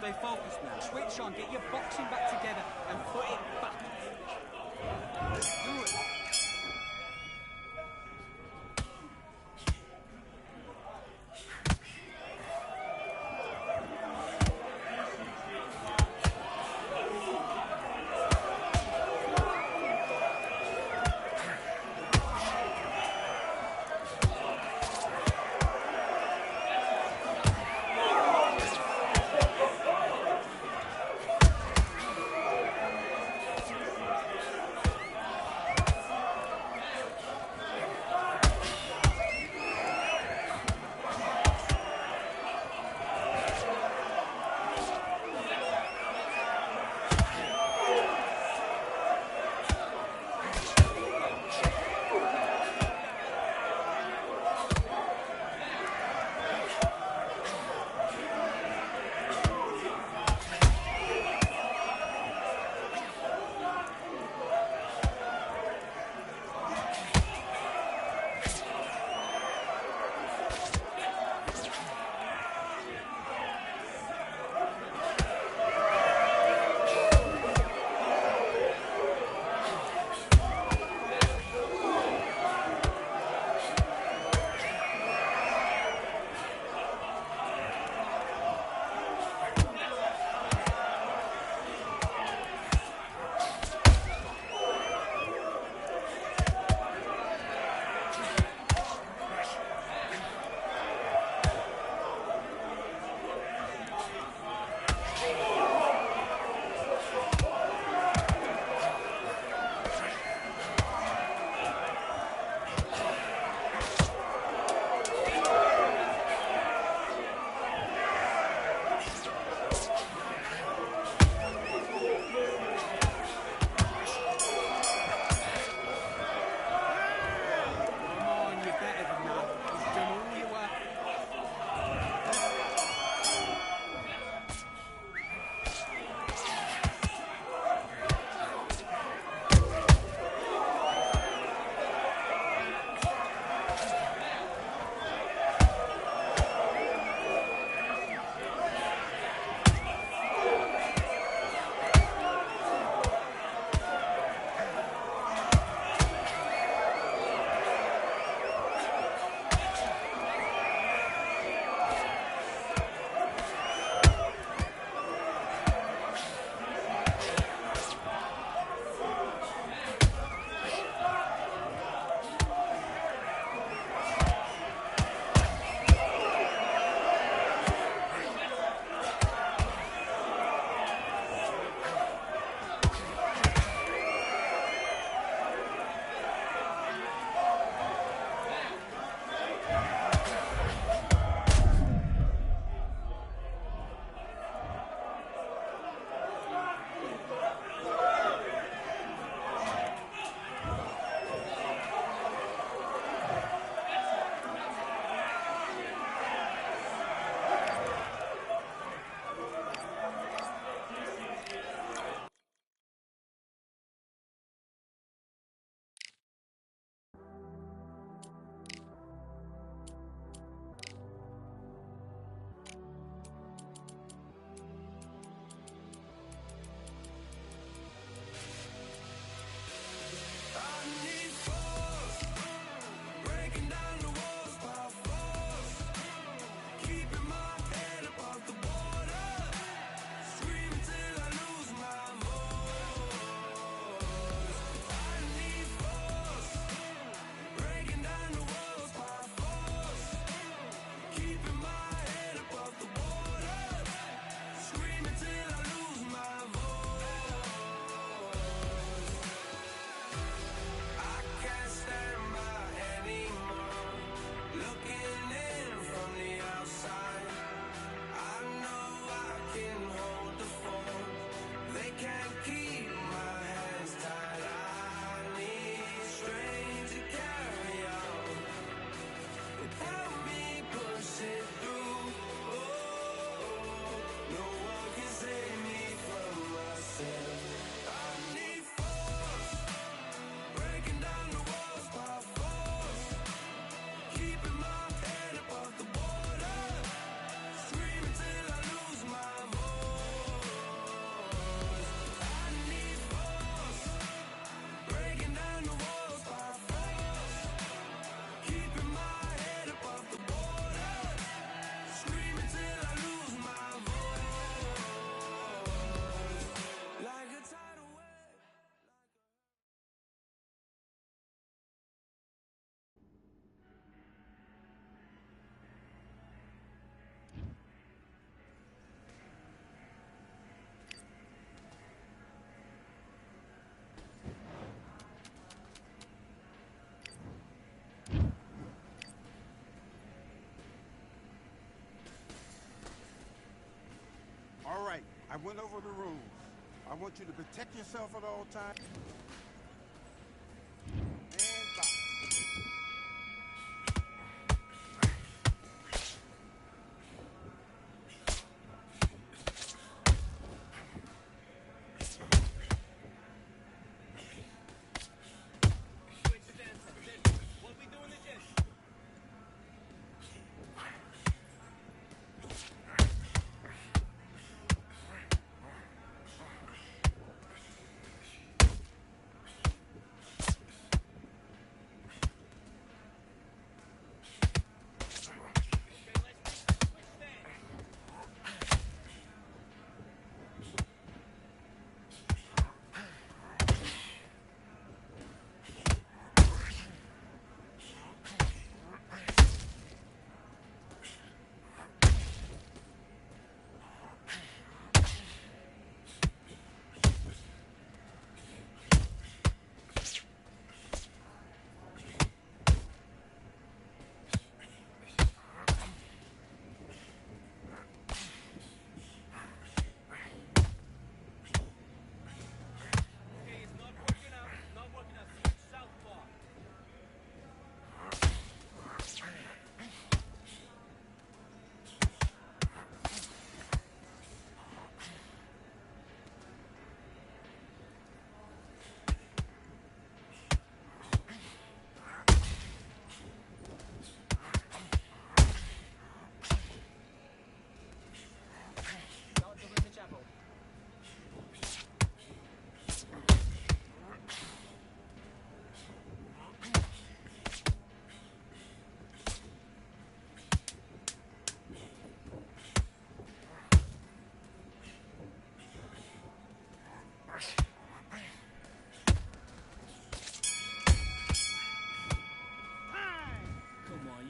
Stay focused now. Switch on, get your boxing back together and put it back. Do it. I went over the rules. I want you to protect yourself at all times. And box.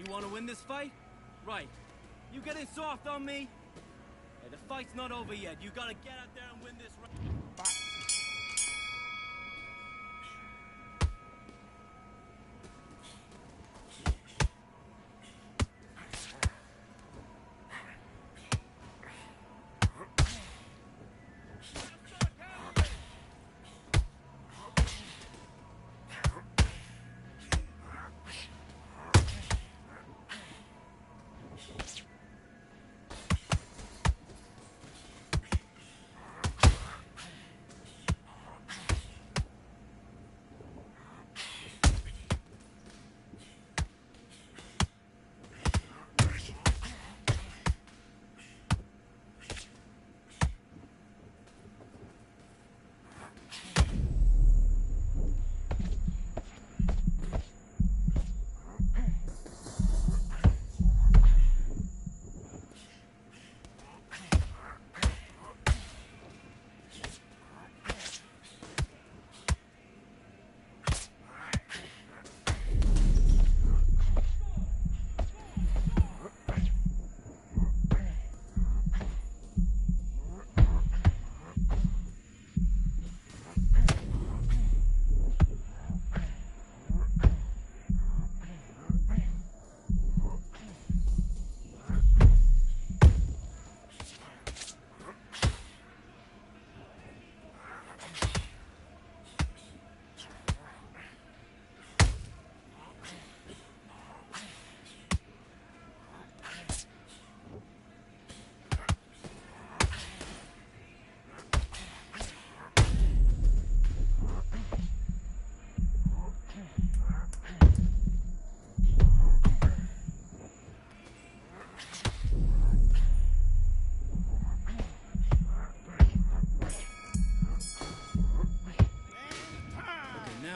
Want to win this fight? Right. You getting soft on me? Hey, the fight's not over yet. You gotta get out there and win this round.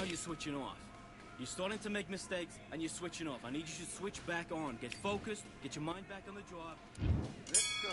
You're switching off. You're starting to make mistakes and you're switching off. I need you to switch back on. Get focused, get your mind back on the job. Let's go.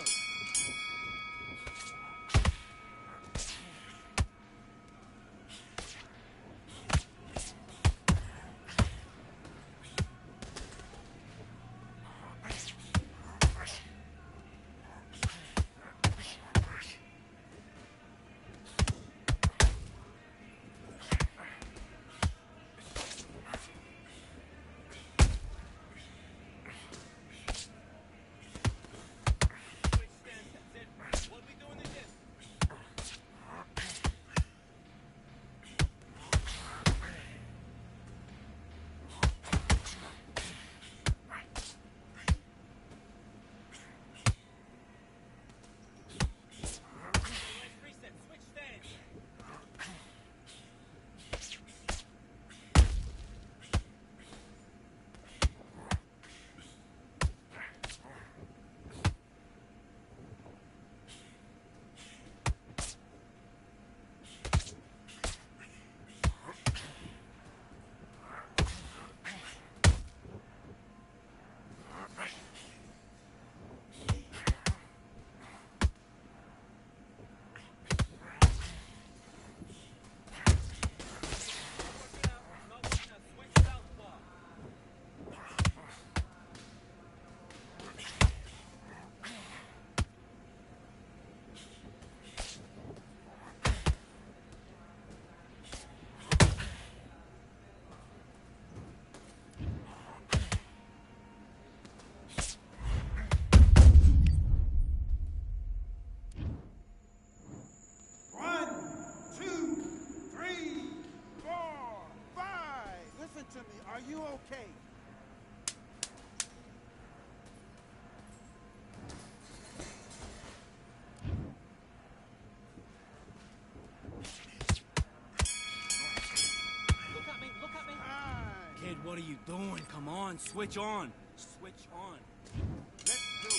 cage. Look at me. Kid, what are you doing? Come on, switch on. Switch on. Let's do it.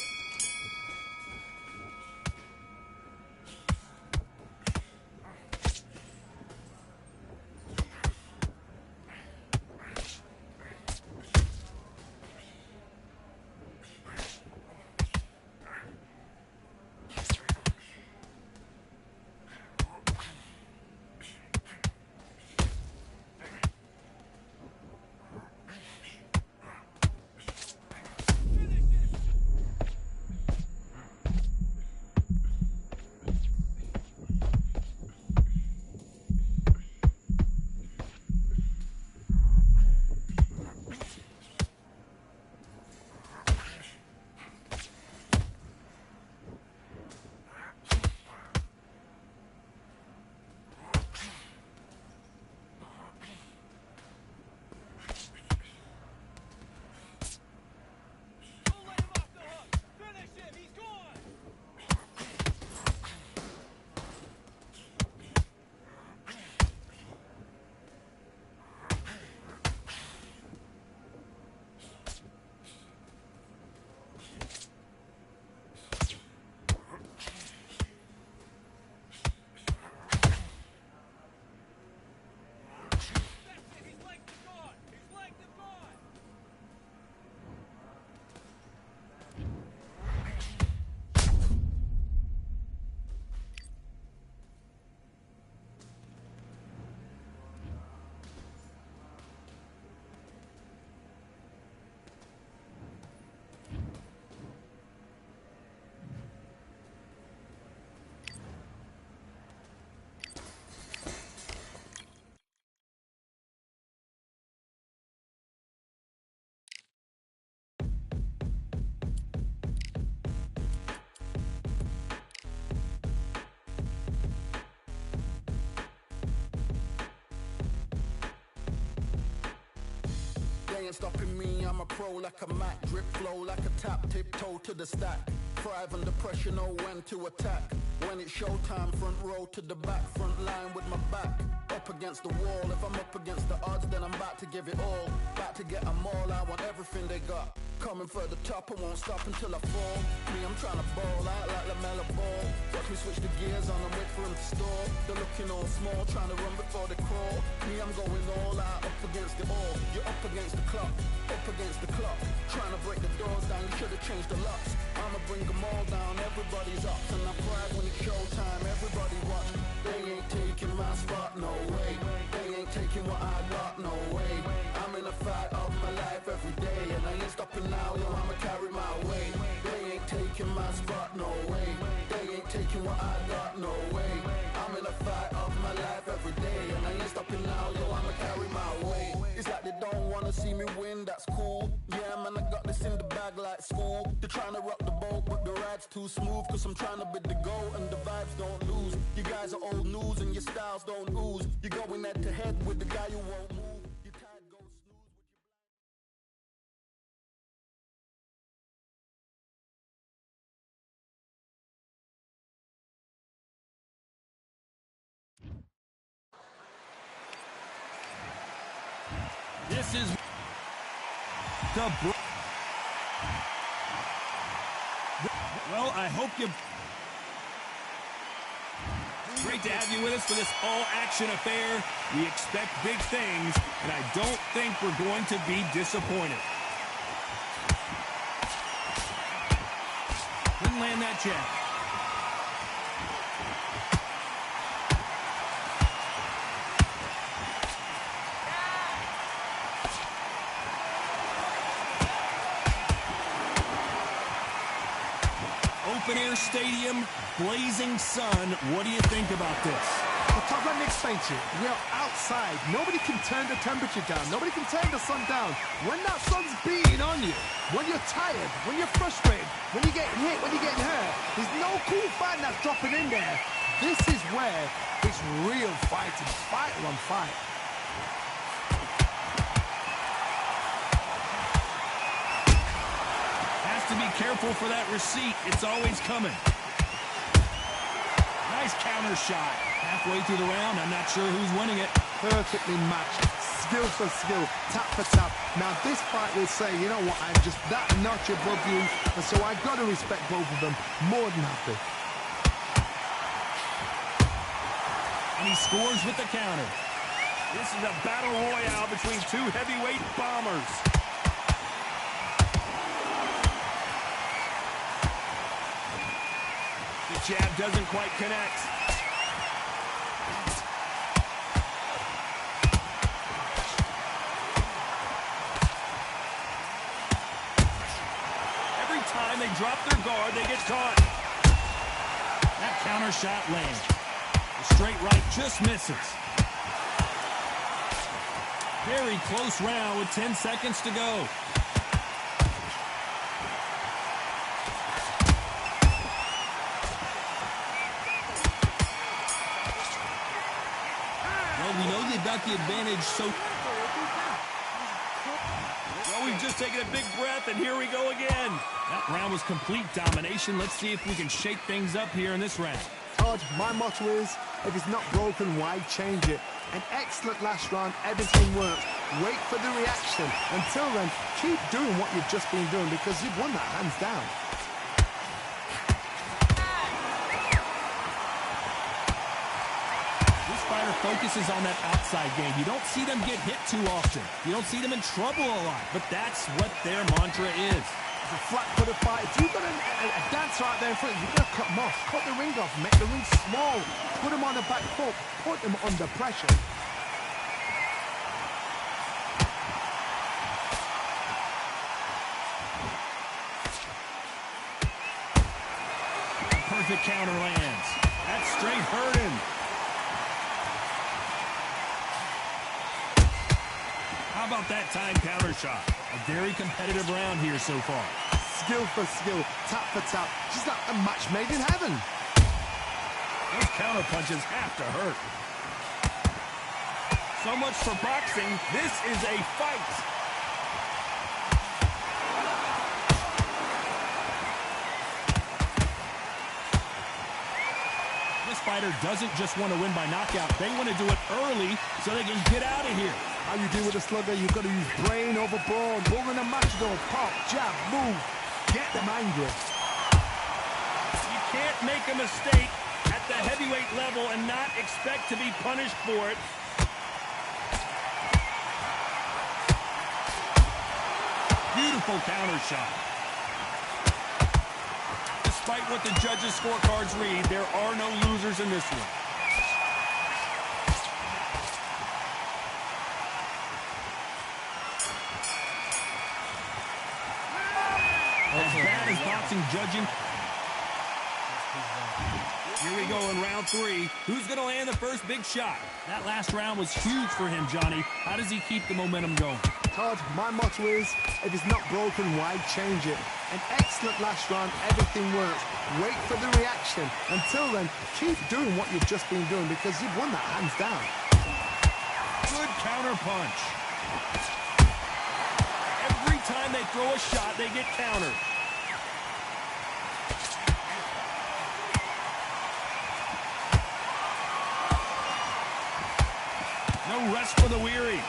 They ain't stopping me, I'm a pro like a Mac. Drip flow like a tap, tiptoe to the stack. Thrive under pressure, know when to attack. When it's showtime, front row to the back. Front line with my back up against the wall. If I'm up against the odds, then I'm about to give it all. About to get them all, I want everything they got. Coming for the top, I won't stop until I fall. Me, I'm trying to ball out like LaMelo Ball. Watch me switch the gears on and wait for him to stall. They're looking all small, trying to run before they crawl. Me, I'm going all out, up against it all. You're up against the clock, up against the clock. Trying to break the doors down, you should have changed the locks. I'ma bring them all down, everybody's up. And I pride when it's showtime, everybody watch. They ain't taking my spot, no way. They ain't taking what I got, no way. I'm in a fight of my life every day, and I ain't stopping now, yo, I'ma carry my weight. They ain't taking my spot, no way. They ain't taking what I got, no way. I'm in a fight of my life every day, and I ain't stopping now, yo, I'ma carry my weight. It's like they don't wanna see me win, that's cool. Yeah, man, I got this in the bag like school. They're trying to rock the boat, but the ride's too smooth. Cause I'm trying to bid the goal, and the vibes don't lose. You guys are old news, and your styles don't ooze. You're going head to head with the guy who won't move. Your tide goes snooze with your This is the. Well, I hope you. Great to have you with us for this all-action affair. We expect big things, and I don't think we're going to be disappointed. Couldn't land that jab. Open-air stadium, blazing sun. What do you think about this? Well, Todd, let me explain to you. We are outside. Nobody can turn the temperature down. Nobody can turn the sun down. When that sun's beating on you, when you're tired, when you're frustrated, when you're getting hit, when you're getting hurt, there's no cool fan that's dropping in there. This is where it's real fighting. Fighter on fight. to be careful for that receipt. It's always coming. Nice counter shot. Halfway through the round, I'm not sure who's winning it. Perfectly matched. Skill for skill, tap for tap. Now this fight will say, you know what, I'm just that notch above you, and so I've got to respect both of them. More than happy. And he scores with the counter. This is a battle royale between two heavyweight bombers. The jab doesn't quite connect. Every time they drop their guard, they get caught. That counter shot lands. The straight right just misses. Very close round with 10 seconds to go. Well, we know they've got the advantage, so... Well, we've just taken a big breath, and here we go again. That round was complete domination. Let's see if we can shake things up here in this round. Todd, my motto is, if it's not broken, why change it? An excellent last round, everything worked. Wait for the reaction. Until then, keep doing what you've just been doing because you've won that hands down. This fighter focuses on that outside game. You don't see them get hit too often. You don't see them in trouble a lot, but that's what their mantra is. A flat-footed fight. If you've got a dancer out there in front, you've got to cut them off. Cut the ring off. Make the ring small. Put them on the back foot. Put them under pressure. Perfect counter lands. That straight hurt him. How about that time counter shot? A very competitive round here so far. Skill for skill, tap for tap. Just like a match made in heaven. Those counter punches have to hurt. So much for boxing. This is a fight. This fighter doesn't just want to win by knockout. They want to do it early so they can get out of here. How you deal with a slugger, you've got to use brain over brawn. Rolling a matador, pop, jab, move. Get them angry. You can't make a mistake at the heavyweight level and not expect to be punished for it. Beautiful counter shot. Despite what the judges' scorecards read, there are no losers in this one. As bad as boxing judging. Here we go in round 3. Who's going to land the first big shot? That last round was huge for him, Johnny. How does he keep the momentum going? Todd, my motto is, if it's not broken, why change it? An excellent last round, everything works. Wait for the reaction. Until then, keep doing what you've just been doing because you've won that hands down. Good counter punch. Every time they throw a shot, they get countered. No rest for the weary.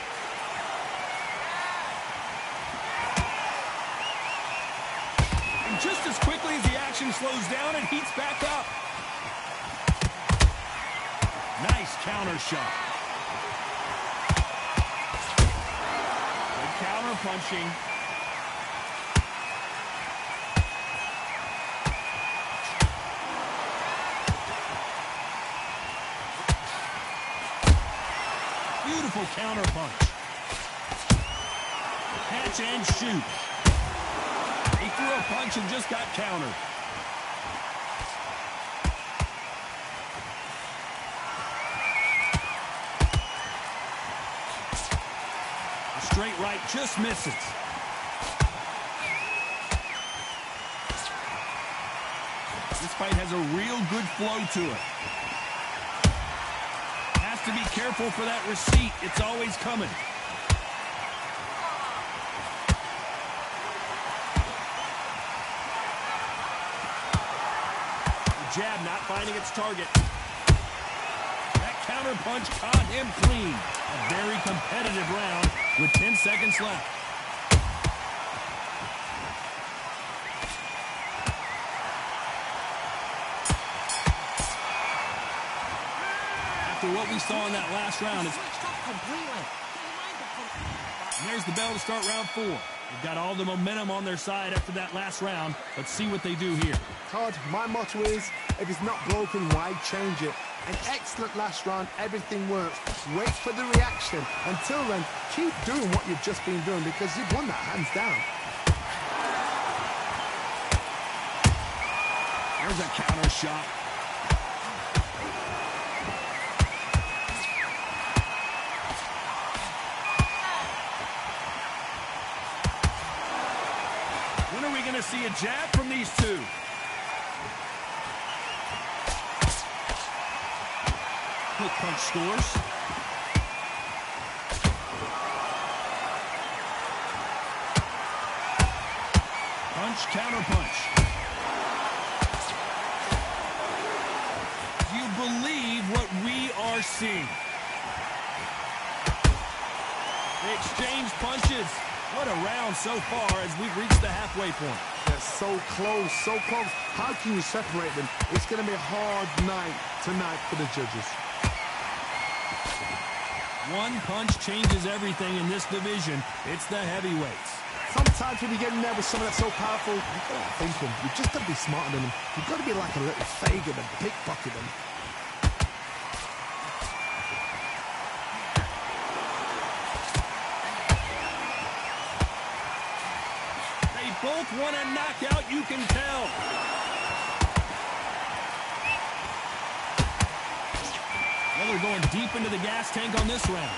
And just as quickly as the action slows down, it heats back up. Nice counter shot. Good counter punching. Beautiful counter punch. Catch and shoot. He threw a punch and just got countered. The straight right just misses. This fight has a real good flow to it. To be careful for that receipt. It's always coming. jab not finding its target. That counter punch caught him clean. A very competitive round with 10 seconds left. After what we saw in that last round, and there's the bell to start round 4. They've got all the momentum on their side after that last round. Let's see what they do here. Todd, my motto is, if it's not broken, why change it? An excellent last round, everything works. Wait for the reaction. Until then, keep doing what you've just been doing because you've won that hands down. There's a counter shot. When are we going to see a jab from these two? Quick punch scores. Punch, counter punch. Do you believe what we are seeing? They exchange punches. What a round so far as we've reached the halfway point. They're so close, so close. How can you separate them? It's going to be a hard night tonight for the judges. One punch changes everything in this division. It's the heavyweights. Sometimes when you get in there with someone that's so powerful, you've got to think them. You've just got to be smarter than them. You've got to be like a little Fagin and pickpocket them. They both want a knockout, you can tell. Well, they're going deep into the gas tank on this round.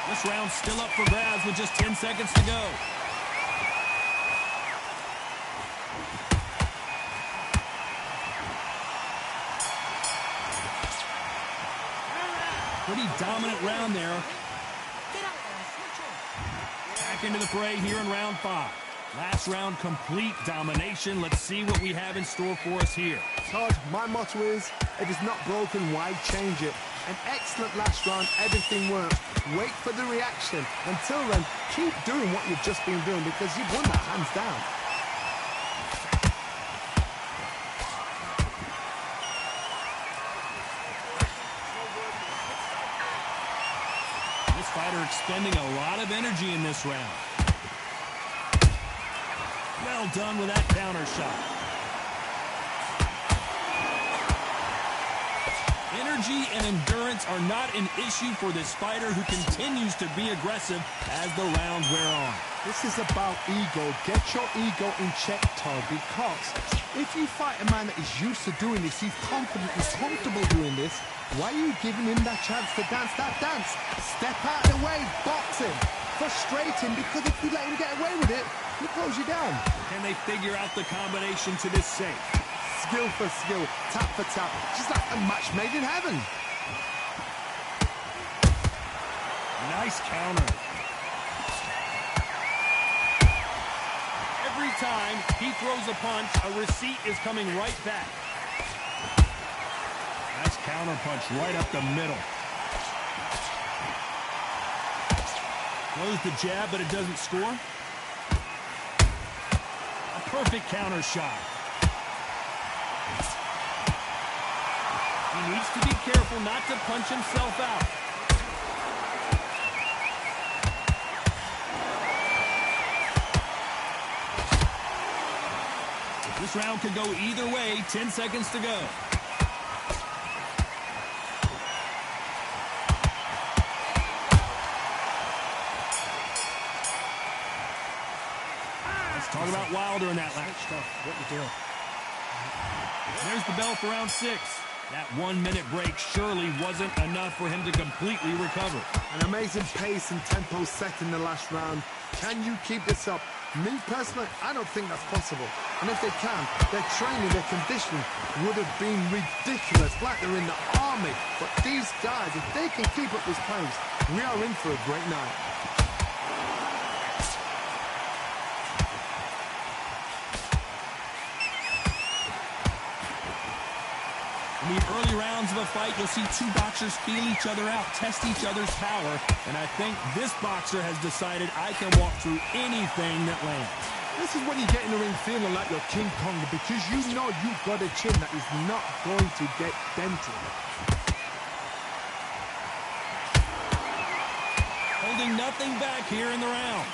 This round's still up for grabs with just 10 seconds to go. Pretty dominant round there. Back into the fray here in round 5. Last round, complete domination. Let's see what we have in store for us here. Todd, my motto is, if it's not broken, why change it? An excellent last round, everything works. Wait for the reaction. Until then, keep doing what you've just been doing because you've won that hands down. This fighter expending a lot of energy in this round. Well done with that counter shot. Energy and endurance are not an issue for this fighter who continues to be aggressive as the rounds wear on. This is about ego. Get your ego in check, Todd, because if you fight a man that is used to doing this, he's confident, he's comfortable doing this, why are you giving him that chance to dance that dance? Step out of the way, box him, frustrate him, because if you let him get away with it, he'll close you down. Can they figure out the combination to this safe? Skill for skill, tap for tap, just like a match made in heaven. Nice counter. Every time he throws a punch, a receipt is coming right back. Nice counter punch right up the middle. Throws the jab, but it doesn't score. A perfect counter shot. He needs to be careful not to punch himself out. This round could go either way. 10 seconds to go. Let's talk about Wilder in that last stuff. What you doing? There's the bell for round 6. That 1 minute break surely wasn't enough for him to completely recover. An amazing pace and tempo set in the last round. Can you keep this up? Me personally, I don't think that's possible. And if they can, their training, their conditioning would have been ridiculous, like they're in the army. But these guys, if they can keep up this pace, we are in for a great night. In the early rounds of a fight, you'll see two boxers feel each other out, test each other's power, and I think this boxer has decided I can walk through anything that lands. This is when you get in the ring feeling like you're King Kong, because you know you've got a chin that is not going to get dented. Holding nothing back here in the round.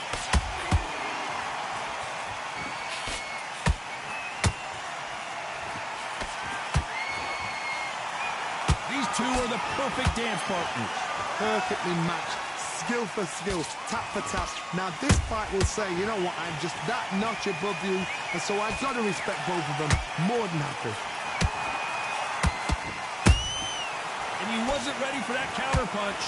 These two are the perfect dance partners. Perfectly matched. Skill for skill, tap for tap. Now this fight will say, you know what, I'm just that notch above you, and so I've got to respect both of them. More than happy. And he wasn't ready for that counter punch.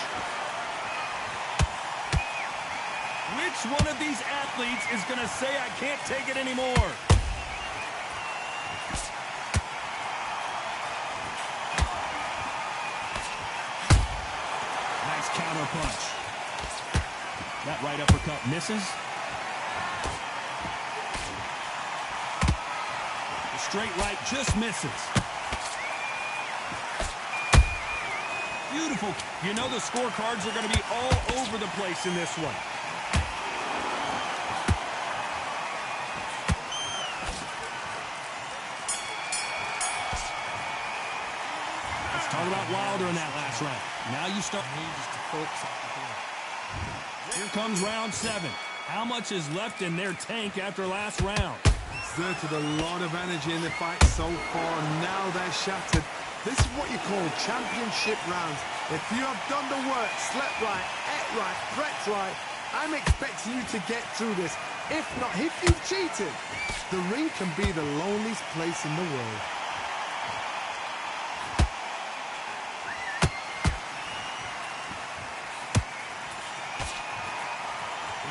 Which one of these athletes is going to say I can't take it anymore? Nice counter punch. That right uppercut misses. The straight right just misses. Beautiful. You know the scorecards are going to be all over the place in this one. Let's talk about Wilder in that last round. Now you start... Just to focus on the game. Here comes round 7. How much is left in their tank after last round? Exerted a lot of energy in the fight so far. Now they're shattered. This is what you call championship rounds. If you have done the work, slept right, ate right, prepped right, I'm expecting you to get through this. If not, if you've cheated, the ring can be the loneliest place in the world.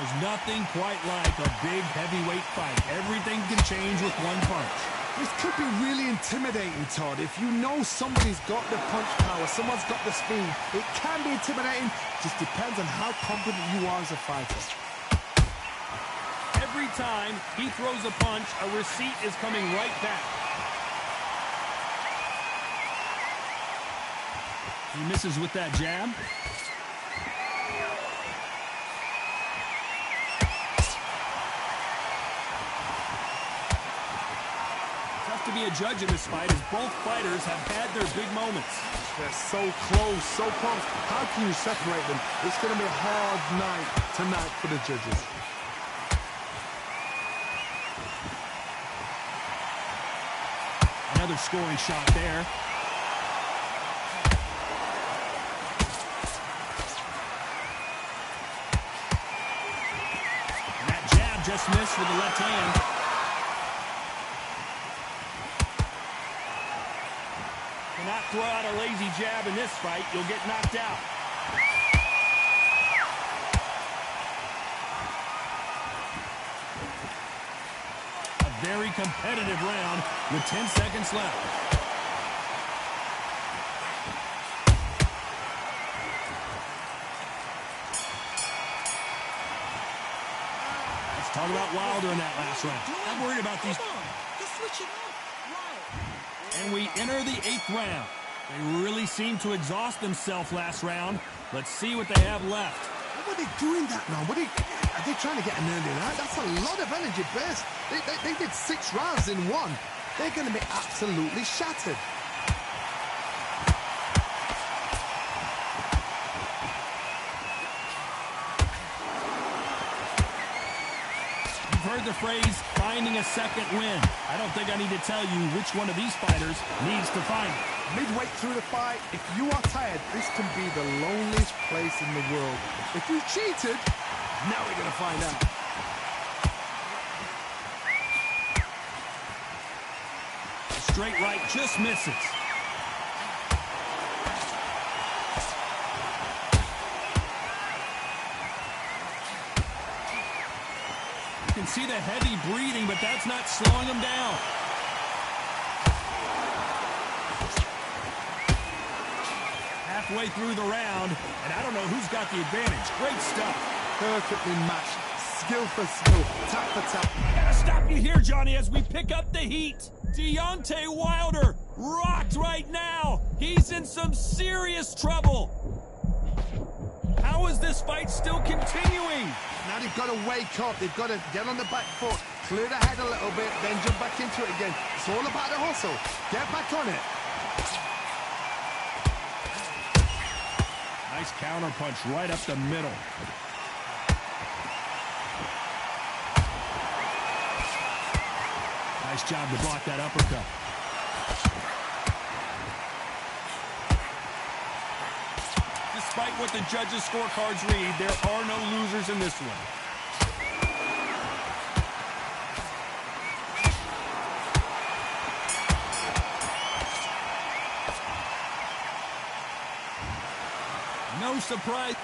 There's nothing quite like a big heavyweight fight. Everything can change with one punch. This could be really intimidating, Todd. If you know somebody's got the punch power, someone's got the speed, it can be intimidating. Just depends on how confident you are as a fighter. Every time he throws a punch, a receipt is coming right back. He misses with that jab. To be a judge in this fight, as both fighters have had their big moments. They're so close, so close. How can you separate them? It's going to be a hard night tonight for the judges. Another scoring shot there. And that jab just missed with the left hand. Cannot throw out a lazy jab in this fight. You'll get knocked out. A very competitive round with 10 seconds left. Let's talk about Wilder in that last round. I'm worried about these. Just switch it up. And we enter the 8th round. They really seem to exhaust themselves last round. Let's see what they have left. What are they doing that now? Are they trying to get an early round? That's a lot of energy burst. They did 6 rounds in one. They're going to be absolutely shattered. You've heard the phrase, finding a second win. I don't think I need to tell you which one of these fighters needs to find it. Midway through the fight, if you are tired, this can be the loneliest place in the world. If you cheated, now we're going to find out. The straight right just misses. You can see the heavy breathing, but that's not slowing him down. Halfway through the round, and I don't know who's got the advantage. Great stuff. Perfectly matched. Skill for skill. Tap for tap. I gotta stop Here, Johnny, as we pick up the heat. Deontay Wilder rocked right now. He's in some serious trouble. How is this fight still continuing? Now they've got to wake up. They've got to get on the back foot, clear the head a little bit, then jump back into it again. It's all about the hustle. Get back on it. Nice counter punch right up the middle. Nice job to block that uppercut. Despite what the judges' scorecards read, there are no losers in this one. No surprise.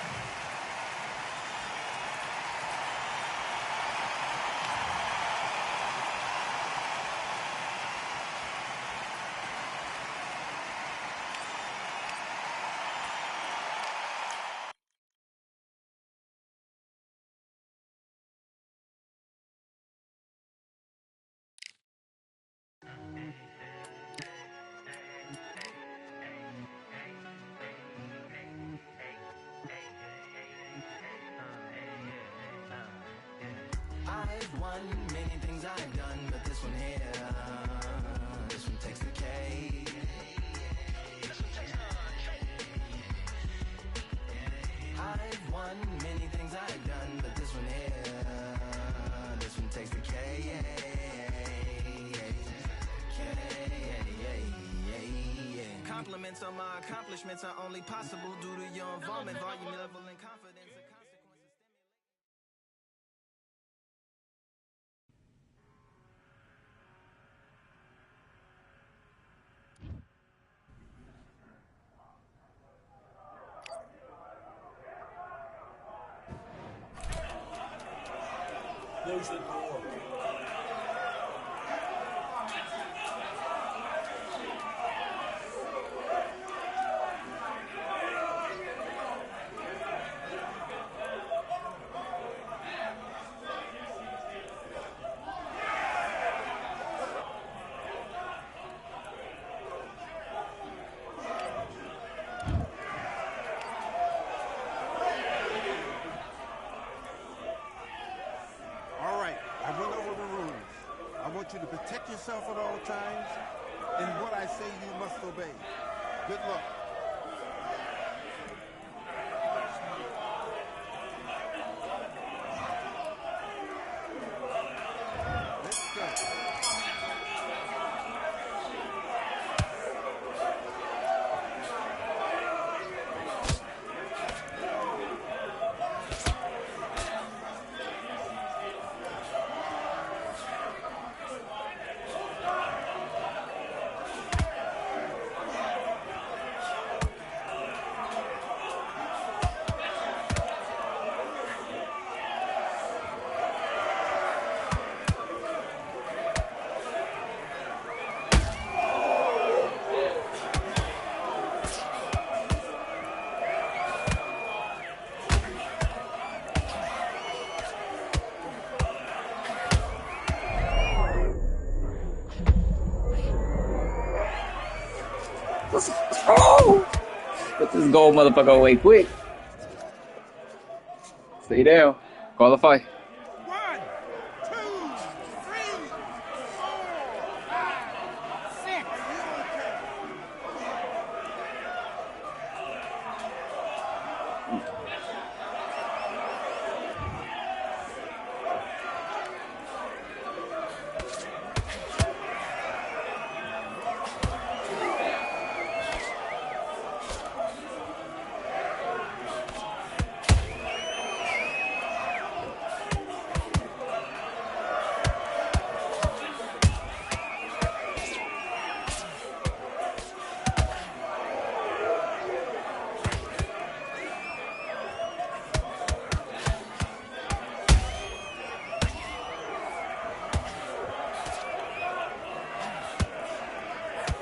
I've won many things I've done, but this one here, this one takes the cake. I've won many things I've done, but this one here, this one takes the cake. Compliments on my accomplishments are only possible due to your involvement, volume, level, and confidence. Close the door. You to protect yourself at all times, and what I say you must obey. Good luck. Let's go. Oh! Put this gold motherfucker away quick. Stay down. Qualify. 1, 2, 3, 4, 5, 6.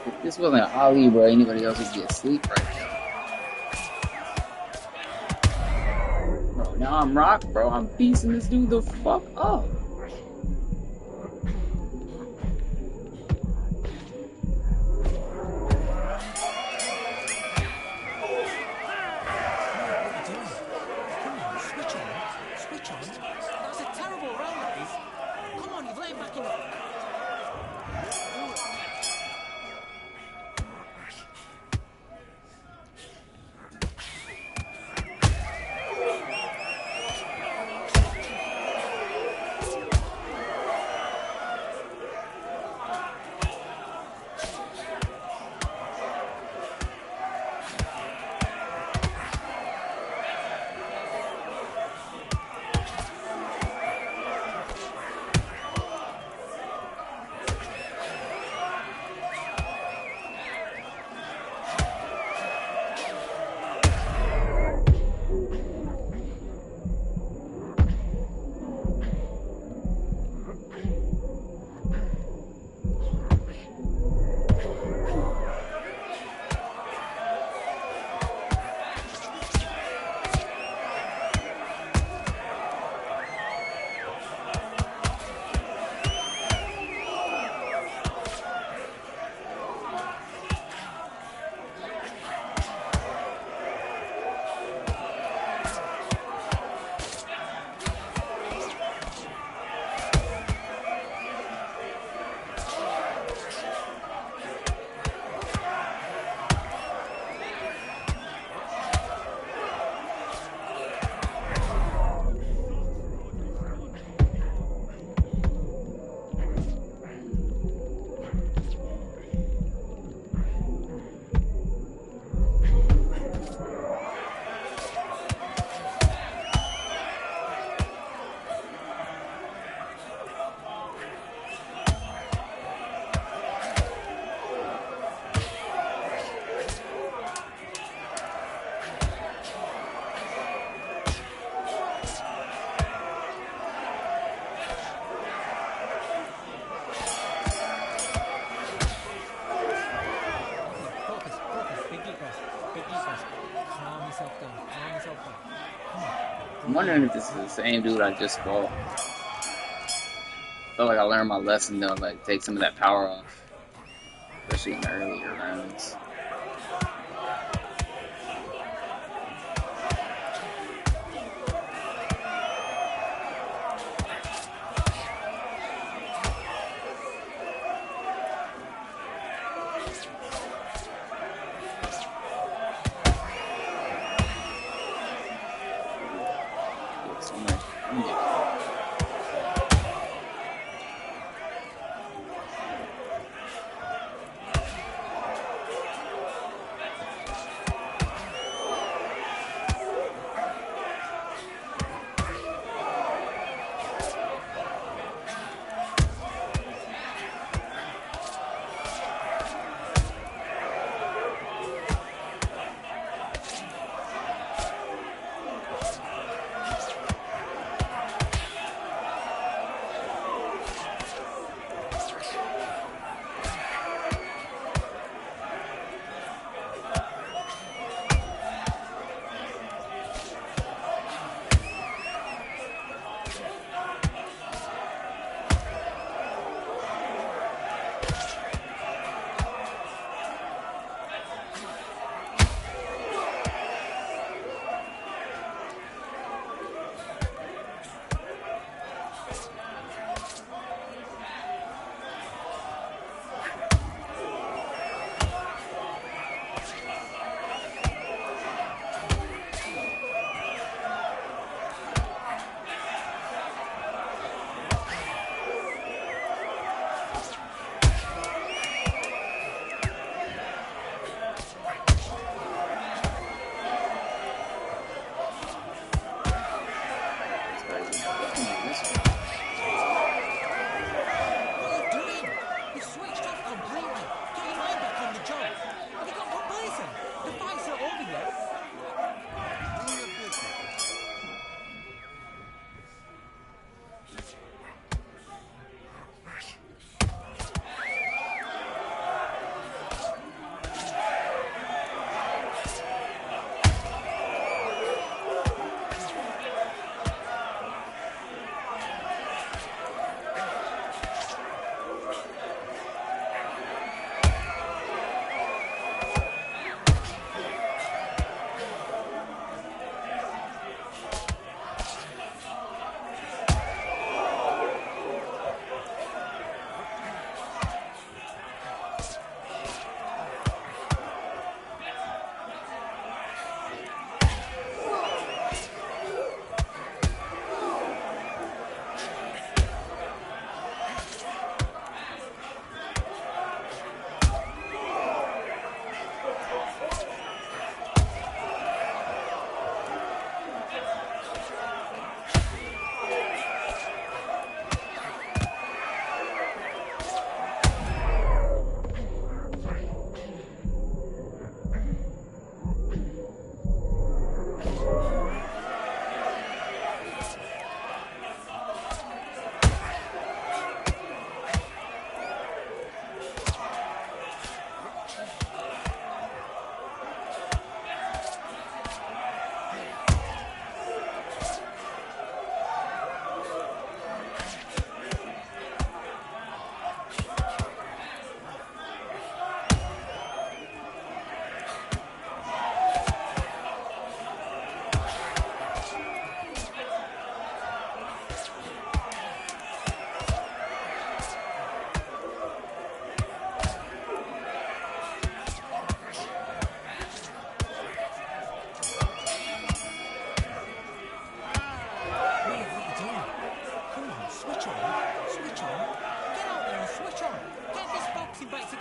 If this wasn't Ali, bro, anybody else would be asleep right now. Bro, now I'm Rock, bro. I'm piecing this dude the fuck up. I'm wondering if this is the same dude I just fought. I feel like I learned my lesson though, like take some of that power off, especially in the earlier rounds.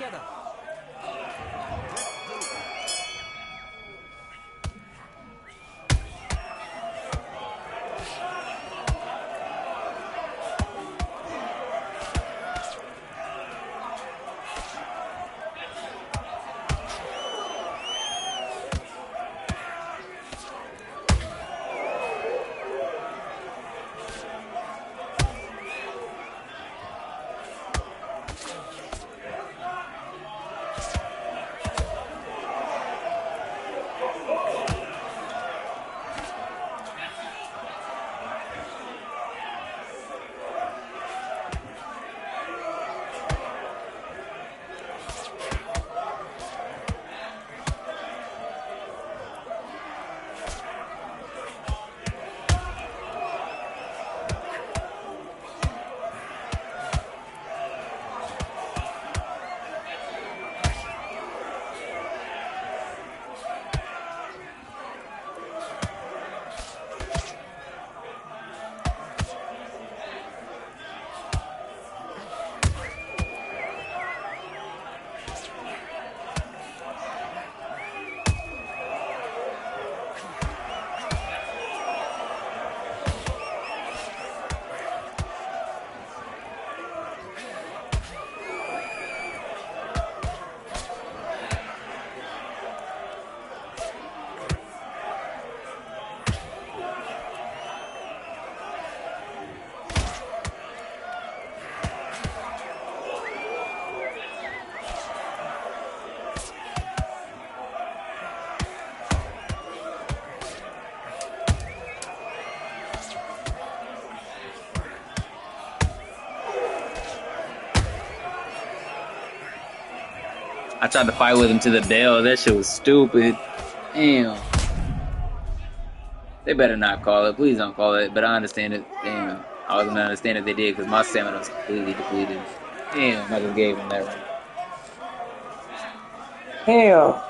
together. I tried to fight with him to the bell. That shit was stupid. Damn. They better not call it. Please don't call it. But I understand it. Damn. I wasn't gonna understand if they did because my stamina was completely depleted. Damn, I just gave him that one. Hell.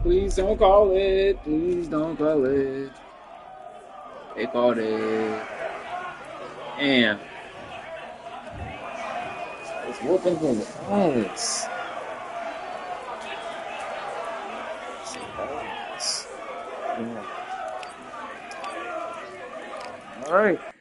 Please don't call it. Please don't call it. They called it. Damn. It's whooping his ass. All right.